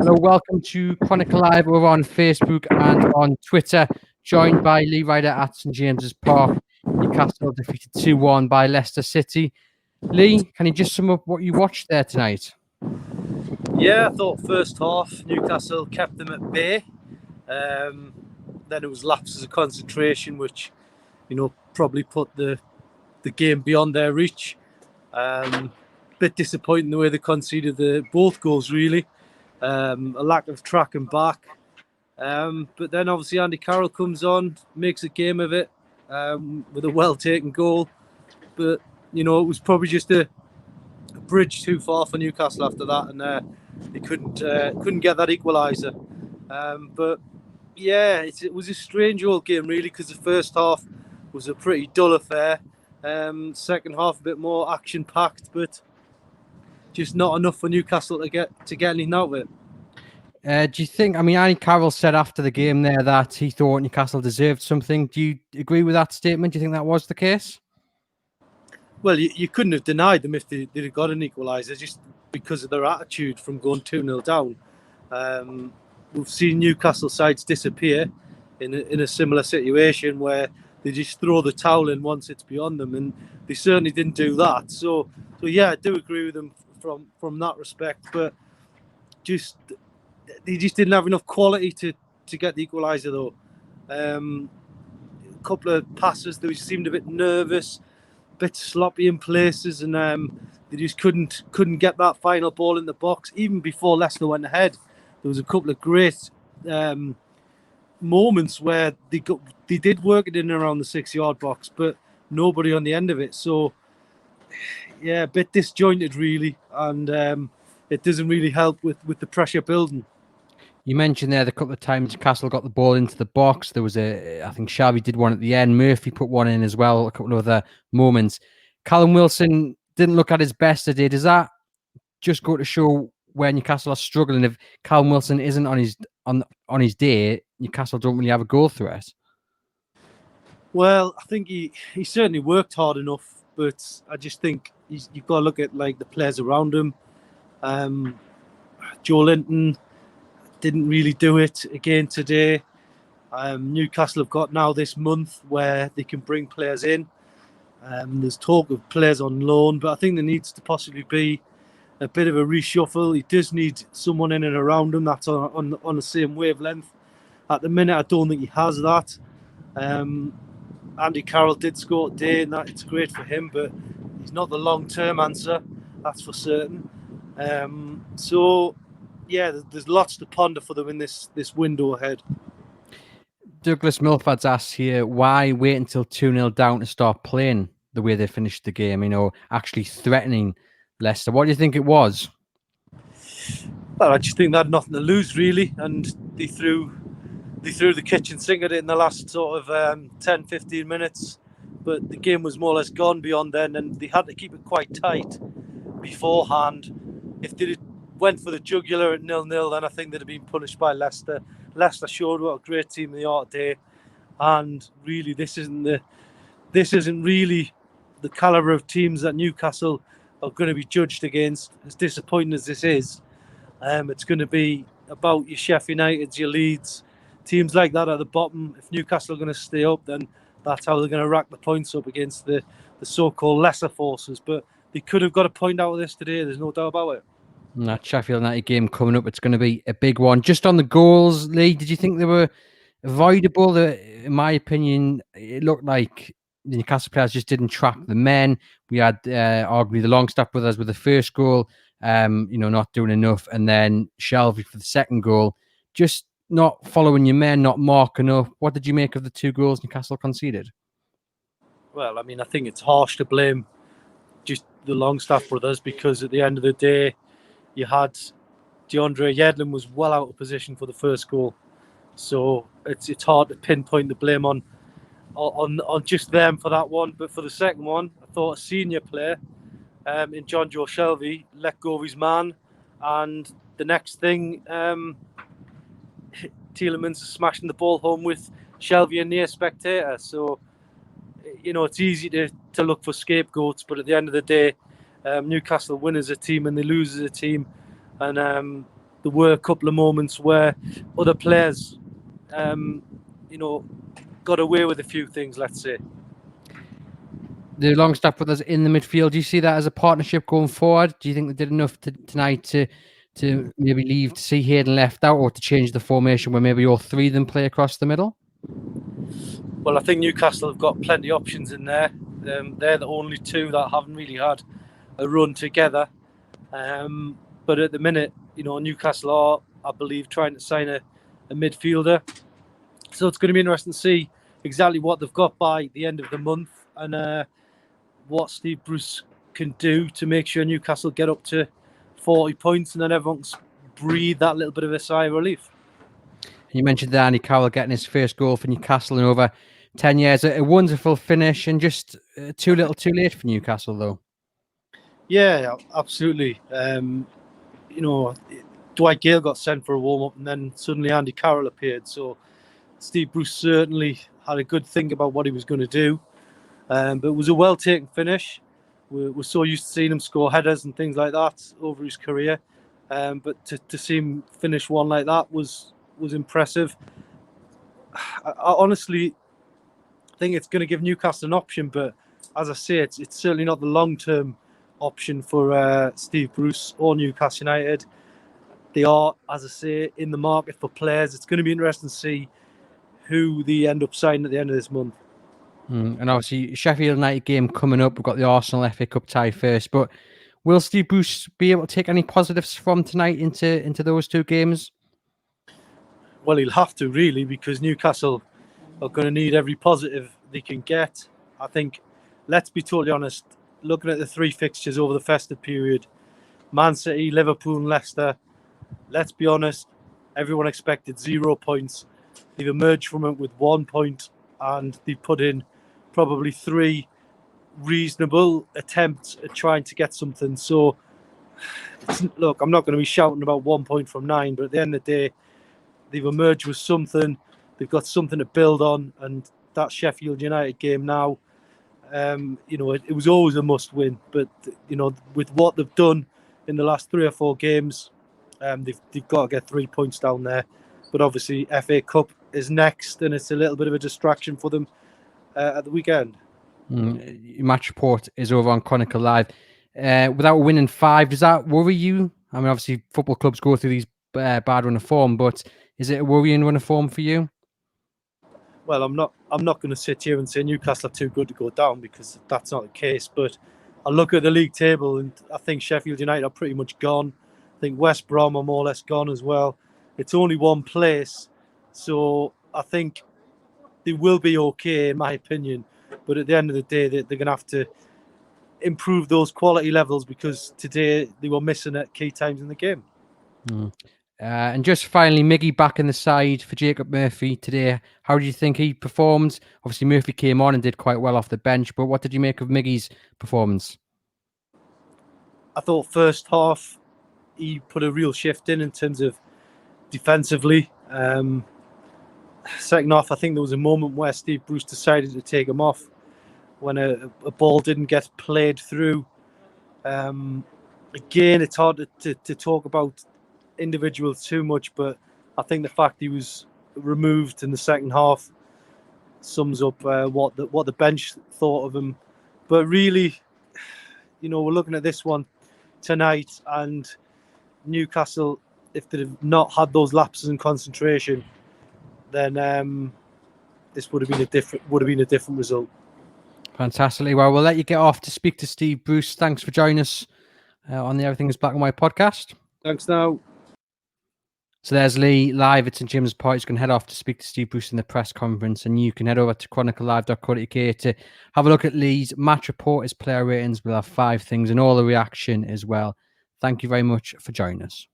Hello, welcome to Chronicle Live. We're on Facebook and on Twitter, joined by Ryder at St James's Park. Newcastle defeated 2-1 by Leicester City. Lee, can you just sum up what you watched there tonight? Yeah, I thought first half Newcastle kept them at bay. Then it was lapses of concentration, which probably put the game beyond their reach. Bit disappointing the way they conceded both goals, really. A lack of tracking back. But then obviously Andy Carroll comes on, makes a game of it with a well-taken goal. But, it was probably just a bridge too far for Newcastle after that, and they couldn't get that equaliser. But yeah, it was a strange old game, really, because the first half was a pretty dull affair. Second half a bit more action-packed, but just not enough for Newcastle to get anything out of it. Do you think, Andy Carroll said after the game there that he thought Newcastle deserved something. Do you agree with that statement? Do you think that was the case? Well, you couldn't have denied them if they'd have got an equaliser, just because of their attitude from going 2-0 down. We've seen Newcastle sides disappear in a similar situation where they just throw the towel in once it's beyond them, and they certainly didn't do that. So yeah, I do agree with them from that respect, but they just didn't have enough quality to get the equaliser, though. A couple of passes, they seemed a bit nervous, a bit sloppy in places, and they just couldn't get that final ball in the box. Even before Leicester went ahead, there was a couple of great moments where they did work it in and around the 6-yard box, but nobody on the end of it. So yeah, a bit disjointed, really, and it doesn't really help with the pressure building. You mentioned there the couple of times Newcastle got the ball into the box. There was I think Xavi did one at the end. Murphy put one in as well. A couple of other moments. Callum Wilson didn't look at his best today. Does that just go to show where Newcastle are struggling? If Callum Wilson isn't on his day, Newcastle don't really have a goal threat. Well, I think he certainly worked hard enough, but I just think you've got to look at the players around him. Joe Linton didn't really do it again today. Newcastle have got now this month where they can bring players in. There's talk of players on loan, but I think there needs to possibly be a bit of a reshuffle. He does need someone in and around him that's on the same wavelength. At the minute, I don't think he has that. Andy Carroll did score today, and it's great for him, but he's not the long-term answer, that's for certain. So yeah, there's lots to ponder for them in this window ahead. Douglas Milford's asked here, why wait until 2-0 down to start playing the way they finished the game, actually threatening Leicester? What do you think it was? Well, I just think they had nothing to lose, really, and they threw the kitchen sink at it in the last sort of 10-15 minutes, but the game was more or less gone beyond then, and they had to keep it quite tight beforehand. If they went for the jugular at 0-0, then I think they'd have been punished by Leicester. Leicester showed what a great team they are today, and really this isn't really the calibre of teams that Newcastle are going to be judged against. As disappointing as this is, it's going to be about your Sheffield Uniteds, your Leeds, teams like that at the bottom. If Newcastle are going to stay up, then that's how they're going to rack the points up against the so-called lesser forces. But they could have got a point out of this today, there's no doubt about it. And that Sheffield United game coming up, it's going to be a big one. Just on the goals, Lee, did you think they were avoidable? In my opinion, it looked like the Newcastle players just didn't track the men. We had arguably the Longstaff brothers with the first goal, not doing enough. And then Shelvey for the second goal, just not following your men, not marking up. What did you make of the two goals Newcastle conceded? Well, I think it's harsh to blame just the Longstaff brothers, because at the end of the day, you had DeAndre Yedlin was well out of position for the first goal. So it's hard to pinpoint the blame on just them for that one. But for the second one, I thought a senior player in John Joe Shelvey let go of his man, and the next thing, Tielemans is smashing the ball home with Shelvey a near spectator. So it's easy to look for scapegoats, but at the end of the day, Newcastle win as a team and they lose as a team, and there were a couple of moments where other players, got away with a few things, let's say. The Longstaff brothers in the midfield, do you see that as a partnership going forward? Do you think they did enough tonight to maybe leave to see Hayden left out, or to change the formation where maybe all three of them play across the middle? Well, I think Newcastle have got plenty of options in there. They're the only two that haven't really had a run together. But at the minute, Newcastle are, I believe, trying to sign a midfielder. So it's going to be interesting to see exactly what they've got by the end of the month, and what Steve Bruce can do to make sure Newcastle get up to 40 points, and then everyone can breathe that little bit of a sigh of relief. You mentioned there Andy Carroll getting his first goal for Newcastle in over 10 years. A wonderful finish, and just too little too late for Newcastle, though. Yeah, absolutely. Dwight Gale got sent for a warm-up, and then suddenly Andy Carroll appeared. So Steve Bruce certainly had a good think about what he was going to do. But it was a well-taken finish. We're so used to seeing him score headers and things like that over his career. But to see him finish one like that was impressive. I honestly think it's going to give Newcastle an option, but as I say, it's certainly not the long-term option for Steve Bruce or Newcastle United. They are, as I say, in the market for players. It's going to be interesting to see who they end up signing at the end of this month. And obviously, Sheffield United game coming up. We've got the Arsenal FA Cup tie first, but will Steve Bruce be able to take any positives from tonight into those two games? Well, he'll have to, really, because Newcastle are going to need every positive they can get. I think, let's be totally honest, looking at the three fixtures over the festive period, Man City, Liverpool and Leicester, let's be honest, everyone expected 0 points. They've emerged from it with 1 point, and they've put in probably 3 reasonable attempts at trying to get something. So, look, I'm not going to be shouting about 1 point from 9, but at the end of the day, they've emerged with something. They've got something to build on, and that Sheffield United game now, it was always a must-win. But with what they've done in the last 3 or 4 games, they've got to get 3 points down there. But obviously, FA Cup is next, and it's a little bit of a distraction for them at the weekend. Match report is over on Chronicle Live. Without winning 5, does that worry you? I mean, obviously, football clubs go through these bad run of form, but is it a worrying run of form for you? Well, I'm not going to sit here and say Newcastle are too good to go down, because that's not the case. But I look at the league table, and I think Sheffield United are pretty much gone. I think West Brom are more or less gone as well. It's only one place, so I think they will be okay, in my opinion. But at the end of the day, they're going to have to improve those quality levels, because today they were missing at key times in the game. And just finally, Miggy back in the side for Jacob Murphy today. How do you think he performed? Obviously, Murphy came on and did quite well off the bench, but what did you make of Miggy's performance? I thought first half he put a real shift in terms of defensively. Second half, I think there was a moment where Steve Bruce decided to take him off when a ball didn't get played through. Again, it's hard to talk about individuals too much, but I think the fact he was removed in the second half sums up what the bench thought of him. But really, we're looking at this one tonight, and Newcastle, if they'd have not had those lapses in concentration, then this would have been a different result. Fantastically. Well, we'll let you get off to speak to Steve Bruce. Thanks for joining us on the Everything is Black and White podcast. Thanks now. So there's Lee live at St James's Park. He's going to head off to speak to Steve Bruce in the press conference, and you can head over to chroniclelive.co.uk to have a look at Lee's match report, his player ratings. We'll have 5 things and all the reaction as well. Thank you very much for joining us.